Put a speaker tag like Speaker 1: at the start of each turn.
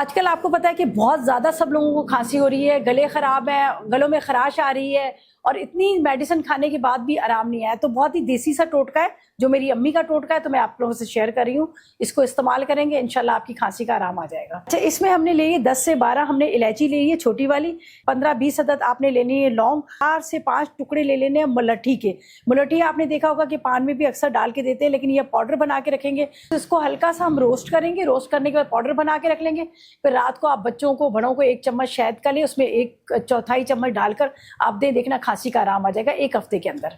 Speaker 1: आजकल आपको पता है कि बहुत ज़्यादा सब लोगों को खांसी हो रही है, गले ख़राब है, गलों में खराश आ रही है और इतनी मेडिसिन खाने के बाद भी आराम नहीं आया। तो बहुत ही देसी सा टोटका है, जो मेरी अम्मी का टोटका है, तो मैं आप लोगों से शेयर कर रही हूँ। इसको इस्तेमाल करेंगे, इंशाल्लाह आपकी खांसी का आराम आ जाएगा। अच्छा, इसमें हमने ली है 10 से 12 हमने इलायची ली है छोटी वाली, 15-20 अदद आपने लेनी है लौंग, 4 से 5 टुकड़े ले लेने हैं मुलट्ठी के। मुलट्ठी आपने देखा होगा कि पान में भी अक्सर डाल के देते हैं, लेकिन ये पाउडर बना के रखेंगे। तो इसको हल्का सा हम रोस्ट करेंगे, रोस्ट करने के बाद पाउडर बना के रख लेंगे। फिर रात को आप बच्चों को, बड़ों को 1 चम्मच शहद का लें, उसमें 1 चौथाई चम्मच डालकर आप दें, देखना खांसी का आराम आ जाएगा 1 हफ्ते के अंदर।